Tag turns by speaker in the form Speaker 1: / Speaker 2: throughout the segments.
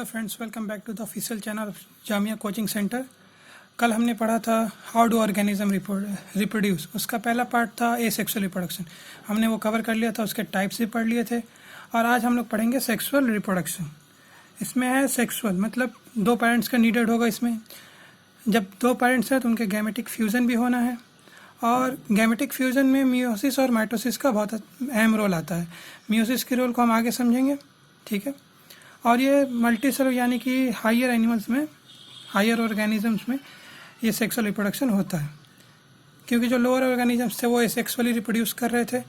Speaker 1: Friends, welcome back to the official channel Jamia coaching centre. कल हमने पढ़ा था हाउ डू ऑर्गेनिज्म रिप्रोड्यूस। उसका पहला पार्ट था एसेक्सुअल रिप्रोडक्शन, हमने वो कवर कर लिया था, उसके टाइप्स भी पढ़ लिए थे। और आज हम लोग पढ़ेंगे सेक्सुअल रिप्रोडक्शन। इसमें है सेक्सुअल मतलब दो पेरेंट्स का नीडेड होगा। इसमें जब दो पेरेंट्स हैं तो उनके गैमेटिक फ्यूज़न भी होना है, और गैमेटिक फ्यूज़न में मियोसिस और माइटोसिस का बहुत अहम रोल आता है। मियोसिस के रोल को हम आगे समझेंगे, ठीक है। और ये मल्टीसेलुलर यानी कि हायर एनिमल्स में, हायर ऑर्गेनिजम्स में ये सेक्सुअल रिप्रोडक्शन होता है, क्योंकि जो लोअर ऑर्गेनिजम्स थे वो एसेक्सुअली रिप्रोड्यूस कर रहे थे,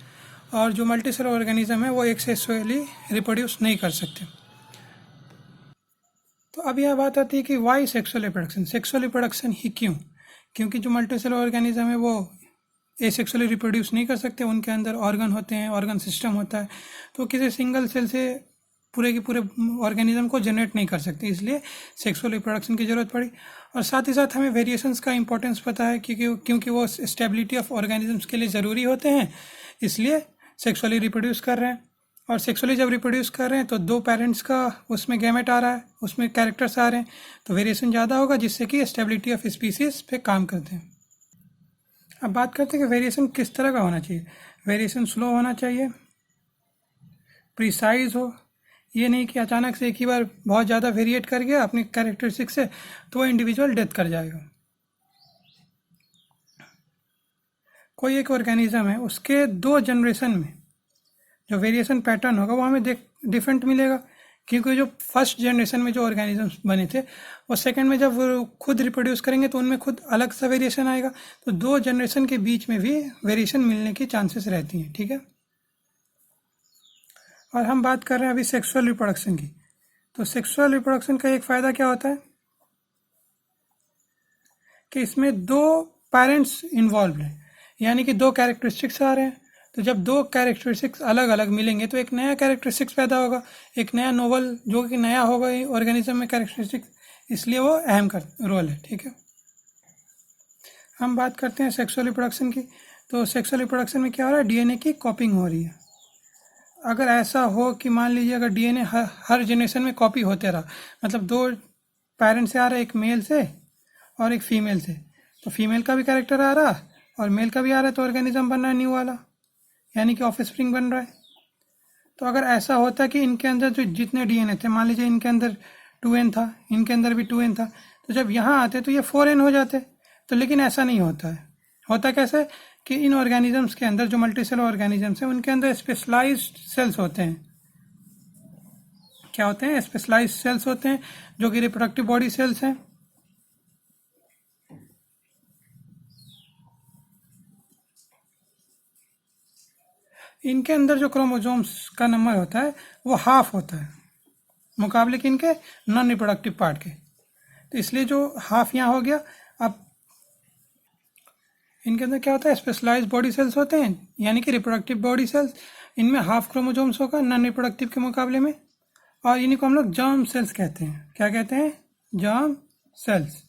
Speaker 1: और जो मल्टीसेलुलर ऑर्गेनिज्म है वो एक्सेक्सुअली रिप्रोड्यूस नहीं कर सकते। तो अब यह बात आती है कि why sexual reproduction, sexual reproduction ही क्यों? क्योंकि जो मल्टीसेलुलर ऑर्गेनिज्म है वो एसेक्सुअली रिप्रोड्यूस नहीं कर सकते, उनके अंदर ऑर्गन होते हैं, ऑर्गन सिस्टम होता है, तो किसी सिंगल सेल से पूरे के पूरे ऑर्गेनिज्म को जनरेट नहीं कर सकते, इसलिए सेक्सुअल रिप्रोडक्शन की ज़रूरत पड़ी। और साथ ही साथ हमें वेरिएशंस का इंपॉर्टेंस पता है, क्योंकि वो स्टेबिलिटी ऑफ ऑर्गेनिजम्स के लिए ज़रूरी होते हैं, इसलिए सेक्सुअली रिप्रोड्यूस कर रहे हैं। और सेक्सुअली जब रिप्रोड्यूस कर रहे हैं तो दो पेरेंट्स का उसमें गैमेट आ रहा है, उसमें कैरेक्टर्स आ रहे हैं, तो वेरिएशन ज़्यादा होगा, जिससे कि स्टेबिलिटी ऑफ स्पीसीज पे काम करते हैं। अब बात करते हैं कि वेरिएशन किस तरह का होना चाहिए। वेरिएशन स्लो होना चाहिए, प्रिसाइज हो, ये नहीं कि अचानक से एक ही बार बहुत ज़्यादा वेरिएट कर गया अपनी कैरेक्टरिस्टिक से तो वो इंडिविजुअल डेथ कर जाएगा। कोई एक ऑर्गेनिज्म है, उसके दो जनरेशन में जो वेरिएशन पैटर्न होगा वो हमें डिफरेंट मिलेगा, क्योंकि जो फर्स्ट जनरेशन में जो ऑर्गेनिजम्स बने थे वो सेकंड में जब वो खुद रिप्रोड्यूस करेंगे तो उनमें खुद अलग सा वेरिएशन आएगा, तो दो जनरेशन के बीच में भी वेरिएशन मिलने की चांसेस रहती हैं, ठीक है। और हम बात कर रहे हैं अभी सेक्सुअल रिप्रोडक्शन की। तो सेक्सुअल रिप्रोडक्शन का एक फ़ायदा क्या होता है कि इसमें दो पेरेंट्स इन्वॉल्व हैं, यानी कि दो कैरेक्टरिस्टिक्स आ रहे हैं, तो जब दो कैरेक्टरिस्टिक्स अलग अलग मिलेंगे तो एक नया कैरेक्टरिस्टिक्स पैदा होगा, एक नया नोवल जो कि नया होगा ऑर्गेनिज्म में कैरेक्टरिस्टिक्स, इसलिए वो अहम रोल है, ठीक है। हम बात करते हैं सेक्सुअल रिप्रोडक्शन की। तो सेक्सुअल रिप्रोडक्शन में क्या हो रहा है, डीएनए की कॉपिंग हो रही है। अगर ऐसा हो कि मान लीजिए अगर डीएनए हर जनरेशन में कॉपी होते रहा, मतलब दो पेरेंट्स से आ रहा है, एक मेल से और एक फीमेल से, तो फीमेल का भी कैरेक्टर आ रहा और मेल का भी आ रहा है, तो ऑर्गेनिज्म बन रहा है न्यू वाला, यानी कि ऑफस्प्रिंग बन रहा है। तो अगर ऐसा होता कि इनके अंदर जो जितने डीएनए थे, मान लीजिए इनके अंदर 2n था, इनके अंदर भी 2n था, तो जब यहाँ आते तो ये 4n हो जाते, तो लेकिन ऐसा नहीं होता है। होता कैसे कि इन ऑर्गेनिजम्स के अंदर जो मल्टीसेलुलर ऑर्गेनिजम्स हैं उनके अंदर स्पेशलाइज्ड सेल्स होते हैं। क्या होते हैं? स्पेशलाइज्ड सेल्स होते हैं, जो कि रिप्रोडक्टिव बॉडी सेल्स हैं। इनके अंदर जो क्रोमोसोम्स का नंबर होता है वो हाफ होता है मुकाबले के इनके नॉन रिप्रोडक्टिव पार्ट के, तो इसलिए जो हाफ यहाँ हो गया। अब इनके अंदर क्या होता है, स्पेशलाइज्ड बॉडी सेल्स होते हैं, यानी कि रिप्रोडक्टिव बॉडी सेल्स, इनमें हाफ क्रोमोसोम्स होगा नॉन रिप्रोडक्टिव के मुकाबले में, और इन्हीं को हम लोग जर्म सेल्स कहते हैं। क्या कहते हैं? Germ cells.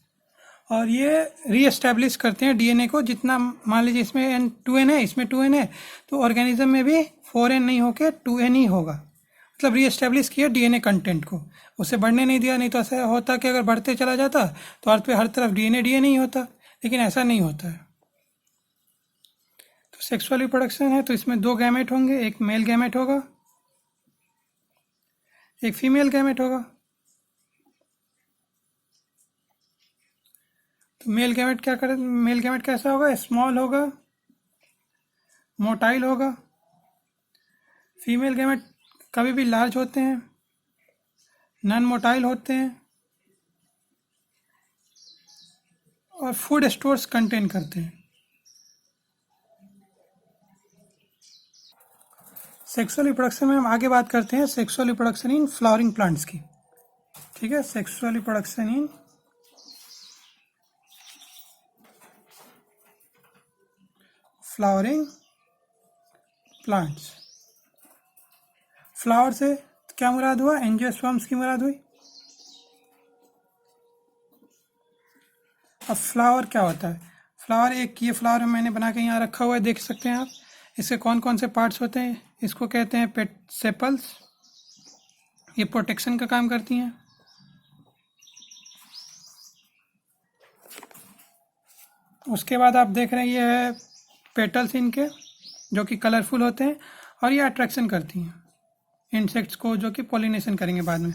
Speaker 1: और ये रीएस्टैब्लिश करते हैं डीएनए को, जितना मान लीजिए इसमें 2n है, इसमें 2n है, तो ऑर्गेनिज्म में भी 4n नहीं होकर 2n ही होगा, मतलब रीएस्टैब्लिश किया डीएनए कंटेंट को, उसे बढ़ने नहीं दिया। नहीं तो ऐसा होता कि अगर बढ़ते चला जाता तो अर्थ पे हर तरफ डीएनए डीएनए ही होता, लेकिन ऐसा नहीं होता है। तो सेक्सुअल रिप्रोडक्शन है तो इसमें दो गैमेट होंगे, एक मेल गैमेट होगा, एक फीमेल गैमेट होगा। तो मेल गैमेट कैसा होगा? स्मॉल होगा, मोटाइल होगा। फीमेल गैमेट कभी भी लार्ज होते हैं, नॉन मोटाइल होते हैं, और फूड स्टोर्स कंटेन करते हैं। सेक्सुअल रिप्रोडक्शन में हम आगे बात करते हैं sexual reproduction in flowering plants की, ठीक है। Sexual reproduction in flowering plants. Flower से क्या मुराद हुआ? एंजियोस्पर्म्स की मुराद हुई। अब फ्लावर क्या होता है? फ्लावर एक, ये फ्लावर मैंने बना के यहाँ रखा हुआ है, देख सकते हैं आप। इसके कौन कौन से पार्ट्स होते हैं? इसको कहते हैं सेपल्स, ये प्रोटेक्शन का काम करती हैं। उसके बाद आप देख रहे हैं ये है पेटल्स इनके, जो कि कलरफुल होते हैं और ये अट्रैक्शन करती हैं इंसेक्ट्स को, जो कि पॉलिनेशन करेंगे बाद में।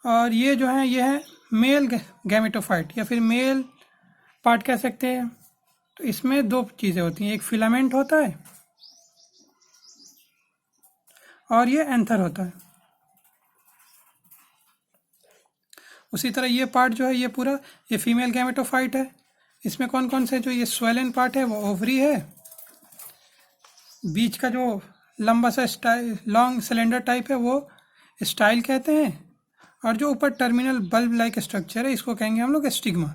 Speaker 1: और ये जो है ये है मेल गैमेटोफाइट या फिर मेल पार्ट कह सकते हैं। तो इसमें दो चीज़ें होती हैं, एक फिलामेंट होता है और ये एंथर होता है। उसी तरह ये पार्ट जो है ये पूरा ये फीमेल गैमेटोफाइट है। इसमें कौन कौन से, जो ये स्वेलन पार्ट है वो ओवरी है, बीच का जो लंबा सा स्टाइल लॉन्ग सिलेंडर टाइप है वो स्टाइल कहते हैं, और जो ऊपर टर्मिनल बल्ब लाइक स्ट्रक्चर है इसको कहेंगे हम लोग स्टिग्मा।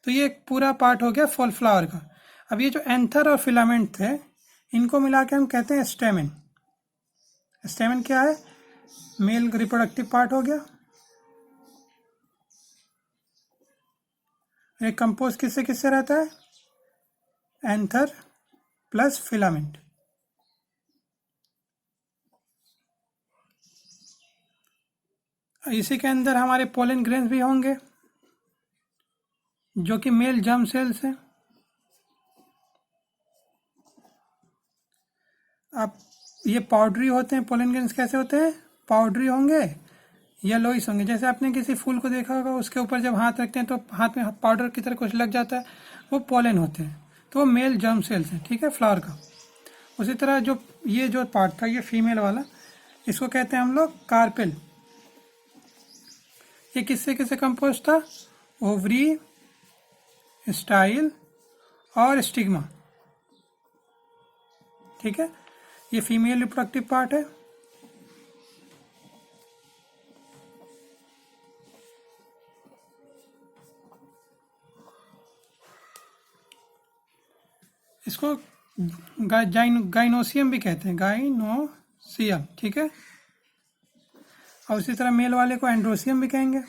Speaker 1: तो ये एक पूरा पार्ट हो गया फॉल फ्लावर का। अब ये जो एंथर और फिलामेंट थे इनको मिला के हम कहते हैं स्टेमेन। स्टेमेन क्या है? मेल रिप्रोडक्टिव पार्ट हो गया। ये कंपोज किससे किससे रहता है? Anther plus filament. इसी के अंदर हमारे पोलन ग्रेन्स भी होंगे जो कि मेल जर्म सेल्स हैं। अब ये पाउडरी होते हैं, पोलन ग्रेन्स कैसे होते हैं? पाउडरी होंगे या लोइस होंगे। जैसे आपने किसी फूल को देखा होगा, उसके ऊपर जब हाथ रखते हैं तो हाथ में पाउडर की तरह कुछ लग जाता है, वो पोलन होते हैं। तो वो मेल जर्म सेल्स हैं, ठीक है, फ्लावर का। उसी तरह जो ये जो पार्ट था ये फीमेल वाला, इसको कहते हैं हम लोग कार्पेल। ये किससे किससे कंपोज था? ओवरी, स्टाइल और स्टिग्मा, ठीक है। ये फीमेल रिप्रोडक्टिव पार्ट है। इसको गाइनोसियम भी कहते हैं, गाइनोसियम, ठीक है। और उसी तरह मेल वाले को एंड्रोसियम भी कहेंगे।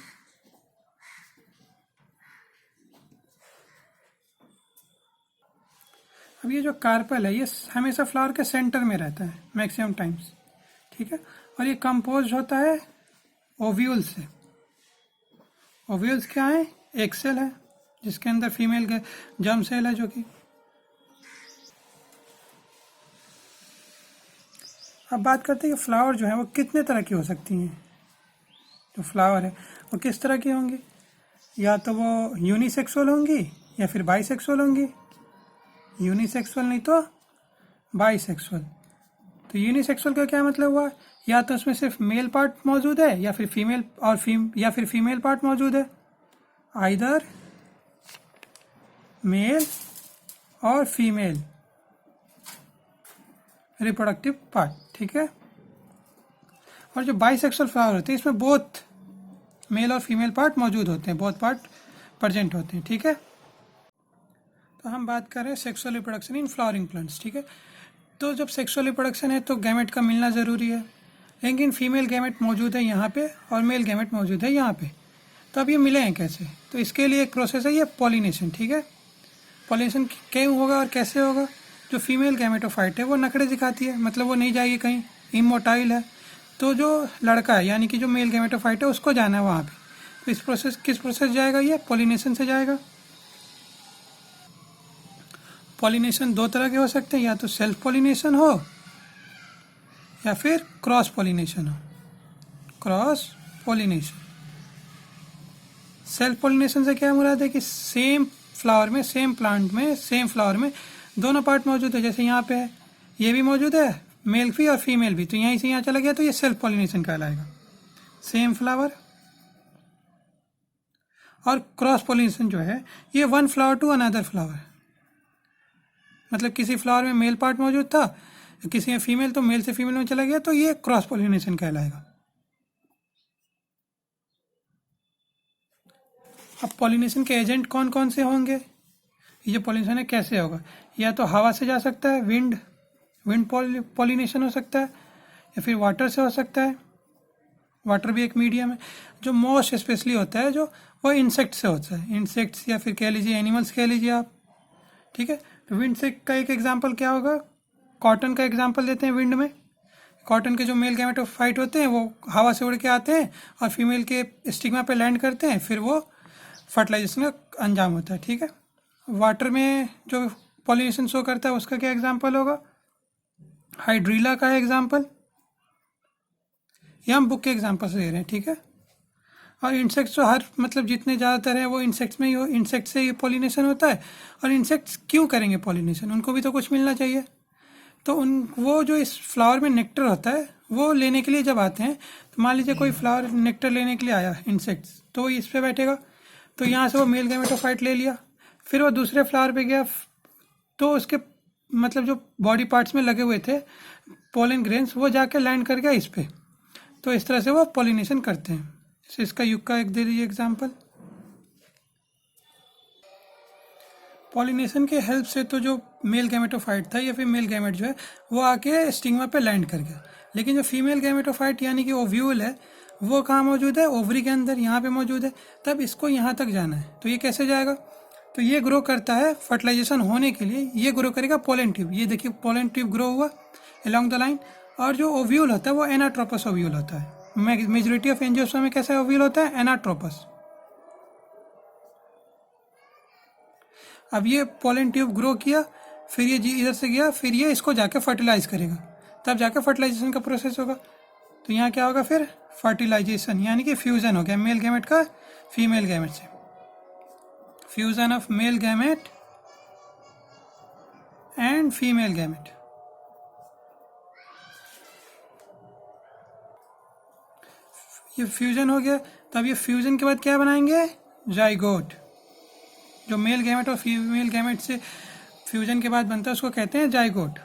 Speaker 1: अब ये जो कार्पेल है ये हमेशा फ्लावर के सेंटर में रहता है मैक्सिमम टाइम्स, ठीक है। और ये कंपोज होता है ओव्यूल से। ओव्यूल्स क्या है? एक सेल है जिसके अंदर फीमेल के जर्म सेल है, जो कि अब बात करते हैं कि फ्लावर जो है वो कितने तरह की हो सकती हैं। जो फ्लावर है वो किस तरह की होंगी? या तो वो यूनिसेक्सुअल होंगी या फिर बाईसेक्सुअल होंगी। यूनिसेक्सुअल नहीं तो बाईसेक्सुअल। तो यूनिसेक्सुअल का क्या मतलब हुआ? या तो उसमें सिर्फ मेल पार्ट मौजूद है या फिर फीमेल पार्ट मौजूद है। आइदर मेल और फीमेल रिप्रोडक्टिव पार्ट, ठीक है। और जो बाईसेक्सुअल फ्लावर होते हैं इसमें बोथ मेल और फीमेल पार्ट मौजूद होते हैं, बोथ पार्ट प्रेजेंट होते हैं, ठीक है। तो हम बात कर रहे हैं sexual reproduction in flowering plants, ठीक है। तो जब सेक्सुअल रिप्रोडक्शन है तो गैमेट का मिलना ज़रूरी है, लेकिन फीमेल गैमेट मौजूद है यहाँ पे और मेल गैमेट मौजूद है यहाँ पे। तो अब ये मिले हैं कैसे? तो इसके लिए एक प्रोसेस है, ये पॉलिनेशन, ठीक है। पॉलिनेशन क्यों होगा और कैसे होगा? जो फीमेल गैमेटोफाइट है वो नखड़े दिखाती है, मतलब वो नहीं जाएगी कहीं, इमोटाइल है। तो जो लड़का है यानी कि जो मेल गैमेटोफाइट है उसको जाना है वहाँ पे। तो इस प्रोसेस किस प्रोसेस जाएगा? ये पॉलिनेशन से जाएगा। पॉलिनेशन दो तरह के हो सकते हैं, या तो सेल्फ पॉलिनेशन हो या फिर क्रॉस पॉलिनेशन हो। क्रॉस पॉलिनेशन, सेल्फ पॉलिनेशन से क्या मुराद है कि सेम फ्लावर में, सेम प्लांट में, सेम फ्लावर में दोनों पार्ट मौजूद है। जैसे यहाँ पे है, ये भी मौजूद है, मेल भी और फीमेल भी, तो यहीं से यहाँ चला गया तो ये सेल्फ पॉलिनेशन कहलाएगा, सेम फ्लावर। और क्रॉस पॉलिनेशन जो है ये one flower to another flower, मतलब किसी फ्लावर में मेल पार्ट मौजूद था, किसी में फीमेल, तो मेल से फीमेल में चला गया, तो ये क्रॉस पॉलिनेशन कहलाएगा। अब पॉलिनेशन के एजेंट कौन कौन से होंगे? ये जो पॉलिनेशन है कैसे होगा? या तो हवा से जा सकता है, विंड पॉलिनेशन हो सकता है, या फिर वाटर से हो सकता है, वाटर भी एक मीडियम है। जो मोस्ट स्पेशली होता है जो वो इंसेक्ट से होता है, इंसेक्ट्स या फिर कह लीजिए एनिमल्स कह लीजिए आप, ठीक है। तो विंड से का एक एग्जांपल क्या होगा? कॉटन का एग्जांपल देते हैं। विंड में कॉटन के जो मेल गैमेटोफाइट होते हैं वो हवा से उड़ के आते हैं और फीमेल के स्टिग्मा पे लैंड करते हैं, फिर वो फर्टिलाइजेशन का अंजाम होता है। ठीक है, वाटर में जो पॉलिनेशन शो करता है उसका क्या एग्जाम्पल होगा, हाइड्रीला का एग्जाम्पल, ये हम बुक के एग्जाम्पल से दे रहे हैं। ठीक है, और इंसेक्ट्स तो हर मतलब जितने ज़्यादातर हैं वो इंसेक्ट्स में ही इंसेक्ट से ही पॉलिनेशन होता है। और इंसेक्ट्स क्यों करेंगे पॉलिनेशन, उनको भी तो कुछ मिलना चाहिए। तो उन वो जो इस फ्लावर में नेक्टर होता है वो लेने के लिए जब आते हैं, तो मान लीजिए कोई फ्लावर नेक्टर लेने के लिए आया इंसेक्ट्स, तो वो इस पे बैठेगा, तो यहाँ से वो मेल गैमेटोफाइट ले लिया, फिर वो दूसरे फ्लावर पे गया, तो उसके मतलब जो बॉडी पार्ट्स में लगे हुए थे पोलन ग्रेन्स वो जाके लैंड कर गया इस पे, तो इस तरह से वो पॉलिनेशन करते हैं। इसका युग का एक दे दीजिए एग्जाम्पल। पॉलिनेशन के हेल्प से तो जो मेल गैमेटोफाइट था या फिर मेल गैमेट जो है वो आके स्टिग्मा पे लैंड कर गया, लेकिन जो फीमेल गैमेटोफाइट यानी कि ओव्यूल है वो कहाँ मौजूद है, ओवरी के अंदर यहाँ पे मौजूद है, तब इसको यहाँ तक जाना है। तो ये कैसे जाएगा, तो ये ग्रो करता है फर्टिलाइजेशन होने के लिए, ये ग्रो करेगा पोलन ट्यूब, ये देखिए पोलन ट्यूब ग्रो हुआ अलॉन्ग द लाइन। और जो ओव्यूल होता है वो एनाट्रोपस ओव्यूल होता है। मेजोरिटी ऑफ एंजियोस्पर्म में कैसा ओव्यूल होता है, एनाट्रोपस। अब ये पोलन ट्यूब ग्रो किया, फिर ये जी इधर से गया, फिर ये इसको जाके फर्टिलाइज करेगा, तब जाके फर्टिलाइजेशन का प्रोसेस होगा। तो यहाँ क्या होगा फिर, फर्टिलाइजेशन यानी कि फ्यूजन हो गया मेल गैमेट का फीमेल गैमेट से, fusion of male gamete and female gamete. ये फ्यूजन हो गया, तब ये फ्यूजन के बाद क्या बनाएंगे, जाइगोट। जो मेल गैमेट और फीमेल गैमेट से फ्यूजन के बाद बनता है उसको कहते हैं जाइगोट।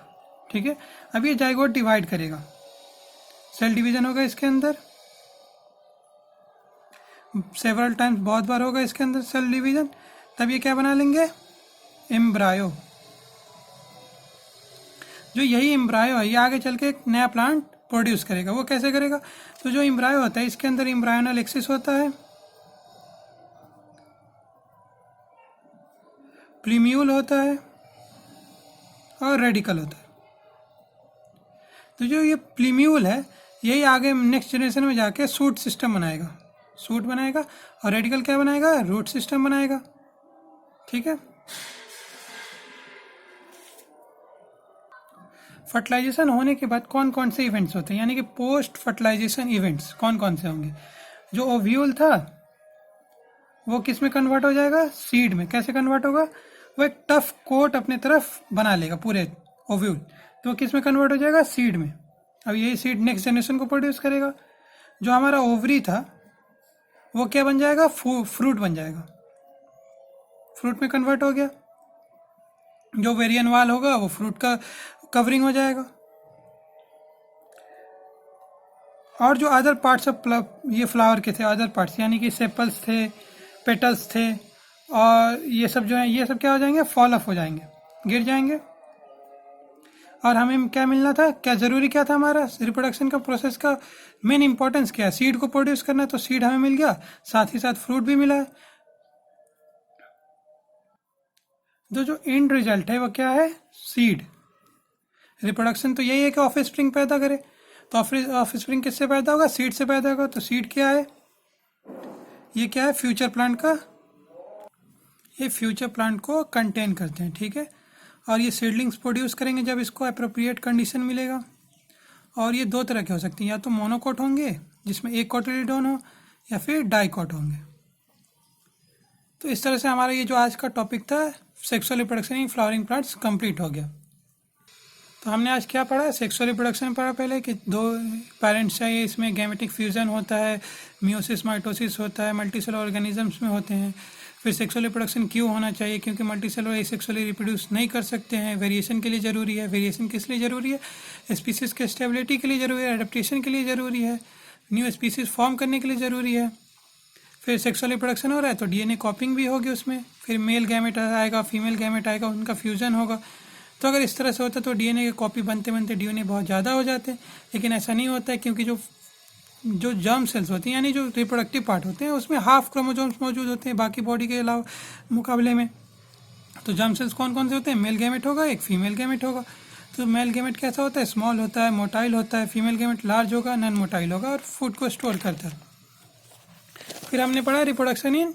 Speaker 1: ठीक है, अब ये जाइगोट डिवाइड करेगा, सेल डिवीजन होगा इसके अंदर, सेवरल टाइम्स बहुत बार होगा इसके अंदर सेल डिवीजन, तब ये क्या बना लेंगे, एम्ब्रायो। जो यही एम्ब्रायो है ये आगे चल के एक नया प्लांट प्रोड्यूस करेगा। वो कैसे करेगा, तो जो एम्ब्रायो होता है इसके अंदर एम्ब्रायोनल एक्सिस होता है, प्लीम्यूल होता है और रेडिकल होता है। तो जो ये प्लीम्यूल है यही आगे नेक्स्ट जनरेशन में जाके सूट सिस्टम बनाएगा, सूट बनाएगा, और रेडिकल क्या बनाएगा, रूट सिस्टम बनाएगा। ठीक है, फर्टिलाइजेशन होने के बाद कौन कौन से इवेंट्स होते हैं, यानी कि पोस्ट फर्टिलाइजेशन इवेंट्स कौन कौन से होंगे। जो ओव्यूल था वो किस में कन्वर्ट हो जाएगा, सीड में। कैसे कन्वर्ट होगा, वो एक टफ कोट अपने तरफ बना लेगा पूरे ओव्यूल, तो वो किस में कन्वर्ट हो जाएगा, सीड में। अब यही सीड नेक्स्ट जनरेशन को प्रोड्यूस करेगा। जो हमारा ओवरी था वो क्या बन जाएगा, फ्रूट बन जाएगा, फ्रूट में कन्वर्ट हो गया। जो वेरियन वाल होगा वो फ्रूट का कवरिंग हो जाएगा। और जो अदर पार्ट्स ऑफ ये फ्लावर के थे, अदर पार्ट्स यानी कि सेपल्स थे, पेटल्स थे, और ये सब जो है ये सब क्या हो जाएंगे, फॉल ऑफ हो जाएंगे, गिर जाएंगे। और हमें क्या मिलना था, क्या ज़रूरी क्या था, हमारा रिप्रोडक्शन का प्रोसेस का मेन इंपॉर्टेंस क्या है, सीड को प्रोड्यूस करना। तो सीड हमें मिल गया, साथ ही साथ फ्रूट भी मिला है। तो जो एंड रिजल्ट है वो क्या है, सीड। रिप्रोडक्शन तो यही है कि ऑफ स्प्रिंग पैदा करे, तो ऑफ स्प्रिंग किससे पैदा होगा, सीड से पैदा होगा। तो सीड क्या है, ये क्या है, फ्यूचर प्लांट का, ये फ्यूचर प्लांट को कंटेन करते हैं। ठीक है, और ये सीडलिंग्स प्रोड्यूस करेंगे जब इसको अप्रोप्रिएट कंडीशन मिलेगा। और ये दो तरह के हो सकते हैं, या तो मोनोकोट होंगे जिसमें एक कोटिलिडोन हो, या फिर डाइकोट होंगे। तो इस तरह से हमारा ये जो आज का टॉपिक था sexual reproduction in flowering plants complete हो गया। तो हमने आज क्या पढ़ा, सेक्सुअल रिप्रोडक्शन पढ़ा पहले कि दो पेरेंट्स चाहिए, इसमें गैमेटिक फ्यूजन होता है, मियोसिस माइटोसिस होता है, मल्टीसेलुलर ऑर्गेनिजम्स में होते हैं। फिर सेक्सुअल रिप्रोडक्शन क्यों होना चाहिए, क्योंकि मल्टीसेलुलर एसेक्सुअली रिप्रोड्यूस नहीं कर सकते हैं, वेरिएशन के लिए ज़रूरी है। वेरिएशन किस लिए ज़रूरी है, स्पीसीज़ के स्टेबिलिटी के लिए ज़रूरी है, एडेप्टेशन के लिए ज़रूरी है, न्यू स्पीसीज़ फॉर्म करने के लिए ज़रूरी है। फिर सेक्सुअल रिप्रोडक्शन हो रहा है तो डीएनए कॉपिंग भी होगी उसमें, फिर मेल गैमेट आएगा, फीमेल गैमेट आएगा, उनका फ्यूजन होगा। तो अगर इस तरह से होता तो डीएनए के कॉपी बनते बनते डीएनए बहुत ज़्यादा हो जाते हैं, लेकिन ऐसा नहीं होता है, क्योंकि जो जर्म सेल्स होती हैं यानी जो रिप्रोडक्टिव पार्ट होते हैं उसमें हाफ क्रोमोसोम्स मौजूद होते हैं बाकी बॉडी के अलावा मुकाबले में। तो जर्म सेल्स कौन कौन से होते हैं, मेल गैमेट होगा, एक फीमेल गैमेट होगा। तो मेल गैमेट कैसा होता है, स्मॉल होता है, मोटाइल होता है। फीमेल गैमेट लार्ज होगा, नॉन मोटाइल होगा और फूड को स्टोर करता है। फिर हमने पढ़ा रिप्रोडक्शन इन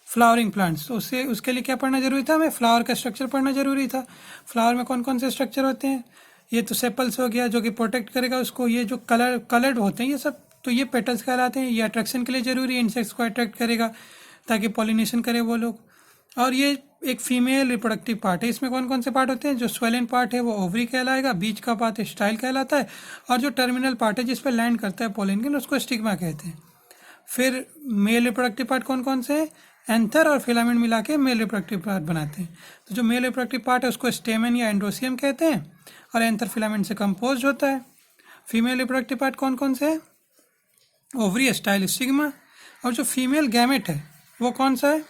Speaker 1: फ्लावरिंग प्लांट्स, तो उससे उसके लिए क्या पढ़ना जरूरी था, हमें फ्लावर का स्ट्रक्चर पढ़ना जरूरी था। फ्लावर में कौन कौन से स्ट्रक्चर होते हैं, ये तो सेपल्स हो गया जो कि प्रोटेक्ट करेगा उसको, ये जो कलर्ड होते हैं ये सब, तो ये पेटल्स कहलाते हैं। ये अट्रैक्शन के लिए जरूरी है, इंसेक्ट्स को अट्रैक्ट करेगा ताकि पॉलिनेशन करे वो लोग। और ये एक फीमेल रिप्रोडक्टिव पार्ट है। इसमें कौन कौन से पार्ट होते हैं, जो स्वेलन पार्ट है वो ओवरी कहलाएगा, बीच का पार्ट स्टाइल कहलाता है, और जो टर्मिनल पार्ट है जिस पर लैंड करता है पोलन ग्रेन उसको स्टिग्मा कहते हैं। फिर मेल रिप्रोडक्टिव पार्ट कौन कौन से हैं, एंथर और फिलामेंट मिला के मेल रिप्रोडक्टिव पार्ट बनाते हैं। तो जो मेल रिप्रोडक्टिव पार्ट है उसको स्टेमन या एंड्रोसियम कहते हैं, और एंथर फिलामेंट से कंपोज होता है। फीमेल रिप्रोडक्टिव पार्ट कौन कौन से हैं, ओवरी, स्टाइल, स्टिग्मा। और जो फीमेल गैमेट है वो कौन सा है,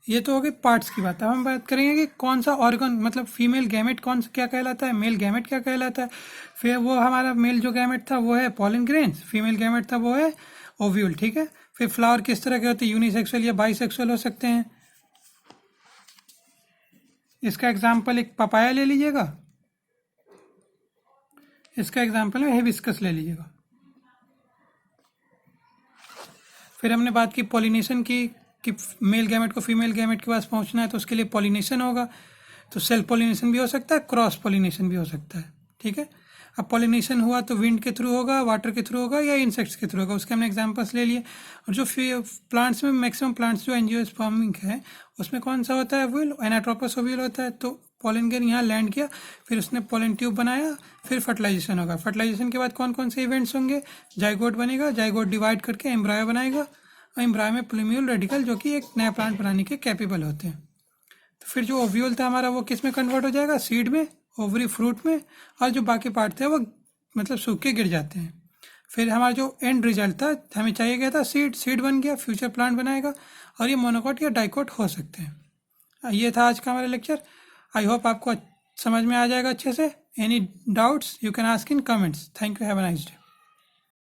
Speaker 1: ये तो हो गई पार्ट्स की बात। अब हम बात करेंगे कि कौन सा ऑर्गन, मतलब फीमेल गैमेट कौन सा क्या कहलाता है, मेल गैमेट क्या कहलाता है। फिर वो हमारा मेल जो गैमेट था वो है पॉलन ग्रेन्स, फीमेल गैमेट था वो है ओव्यूल, ठीक है। फिर फ्लावर किस तरह के होते हैं, यूनिसेक्सुअल या बाईसेक्सुअल हो सकते हैं। इसका एग्जाम्पल एक पपाया ले लीजिएगा, इसका एग्जाम्पल है हिबिस्कस ले लीजिएगा। फिर हमने बात की पॉलिनेशन की कि मेल गैमेट को फीमेल गैमेट के पास पहुंचना है तो उसके लिए पॉलिनेशन होगा। तो सेल्फ पॉलिनेशन भी हो सकता है, क्रॉस पॉलिनेशन भी हो सकता है, ठीक है। अब पॉलिनेशन हुआ तो विंड के थ्रू होगा, वाटर के थ्रू होगा, या इंसेक्ट्स के थ्रू होगा, उसके हमने एग्जांपल्स ले लिए। और जो प्लांट्स में मैक्सिमम प्लांट्स जो एंजियोस्पर्मिक है उसमें कौन सा होता है, ओव्यूल, एनाट्रोपस ओव्यूल होता है। तो पोलन ग्रेन यहाँ लैंड किया, फिर उसने पोलन ट्यूब बनाया, फिर फर्टिलाइजेशन होगा। फर्टिलाइजेशन के बाद कौन कौन से इवेंट्स होंगे, जाइगोट बनेगा, जाइगोट डिवाइड करके एम्ब्रायो बनाएगा, और एम्ब्रायो में प्लूम्यूल रेडिकल जो कि एक नया प्लांट बनाने के कैपेबल होते हैं। तो फिर जो ओव्यूल था हमारा वो किस में कन्वर्ट हो जाएगा, सीड में, ओवरी फ्रूट में, और जो बाकी पार्ट थे वो मतलब सूख के गिर जाते हैं। फिर हमारा जो एंड रिजल्ट था, हमें चाहिए गया था सीड, सीड बन गया, फ्यूचर प्लांट बनाएगा, और ये मोनोकॉट या डाइकोट हो सकते हैं। ये था आज का हमारा लेक्चर। आई होप आपको समझ में आ जाएगा अच्छे से। Any doubts you can ask in comments. Thank you, have a nice day.